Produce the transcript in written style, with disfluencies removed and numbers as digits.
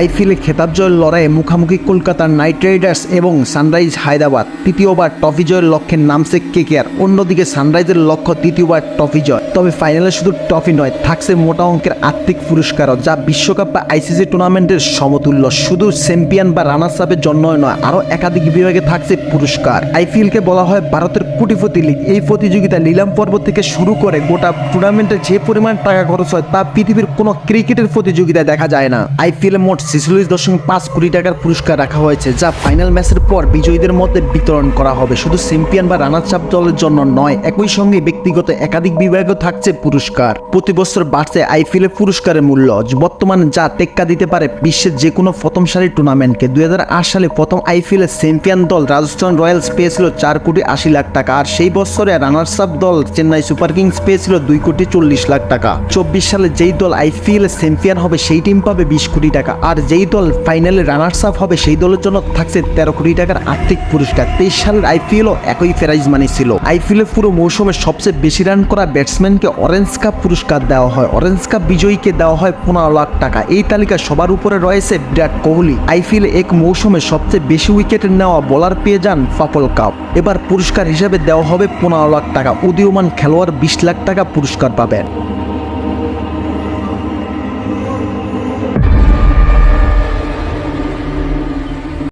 আইপিএলে খেতাব জয়ের লড়াইয়ে মুখোমুখি কলকাতার নাইট রাইডার্স এবং সানরাইজ হায়দ্রাবাদ। তৃতীয়বার ট্রফি জয়ের লক্ষ্যে নামছে কেকেআর। অন্যদিকে সানরাইজের লক্ষ্য তৃতীয়বার ট্রফি জয়। তবে ফাইনালে শুধু ট্রফি নয়, থাকছে মোটা অঙ্কের আর্থিক পুরস্কারও, যা বিশ্বকাপ বা আইসিসি টুর্নামেন্টের সমতুল্য। শুধু চ্যাম্পিয়ন বা রানার্স আপের জন্য নয়, আরও একাধিক বিভাগে থাকছে পুরস্কার। আইপিএলকে বলা হয় ভারতের কোটিপতি লিগ। এই প্রতিযোগিতা নিলাম পর্ব থেকে শুরু করে গোটা টুর্নামেন্টে যে পরিমাণ টাকা খরচ হয় তা পৃথিবীর কোনো ক্রিকেটের প্রতিযোগিতায় দেখা যায় না। আইপিএলে মোট 46.5 কোটি টাকার পুরস্কার রাখা হয়েছে, যা ফাইনাল ম্যাচের পর বিজয়ীদের মধ্যে বিতরণ করা হবে। শুধু চ্যাম্পিয়ন বা রানার্স আপ দলের জন্য নয়, একই সঙ্গে ব্যক্তিগত একাধিক বিভাগেও থাকছে পুরস্কার। প্রতি বছর বাড়ছে আইপিএল পুরস্কারের মূল্য, বর্তমানে যা টেক্কা দিতে পারে বিশ্বের যে কোনো প্রথম সারির টুর্নামেন্টকে। 2008 সালে প্রথম আইপিএল চ্যাম্পিয়ন দল রাজস্থান রয়্যালস পেয়েছিল 4 কোটি 80 লাখ টাকা, আর সেই বছরে রানার্স আপ দল চেন্নাই সুপার কিংস পেয়েছিল 2 কোটি 40 লাখ টাকা। 24 সালে যেই দল আইপিএল চ্যাম্পিয়ন হবে সেই টিম পাবে 20 কোটি টাকা, আর যেই দল ফাইনালে রানার্স আপ হবে সেই দলের জন্য থাকছে 13 কোটি টাকার আর্থিক পুরস্কার। 23 সালের আইপিএলও একই প্রাইজ মানি ছিল। আইপিএলের পুরো মৌসুমে সবচেয়ে বেশি রান করা ব্যাটসম্যানকে অরেঞ্জ কাপ পুরস্কার দেওয়া হয়। অরেঞ্জ কাপ বিজয়ীকে দেওয়া হয় 15 লাখ টাকা। এই তালিকা সবার উপরে রয়েছে বিরাট কোহলি। আইপিএল এক মৌসুমে সবচেয়ে বেশি উইকেট নেওয়া বোলার পেয়ে যান পাপল কাপ। এবার পুরস্কার হিসেবে দেওয়া হবে 15 লাখ টাকা। উদীয়মান খেলোয়াড় 20 লাখ টাকা পুরস্কার পাবেন।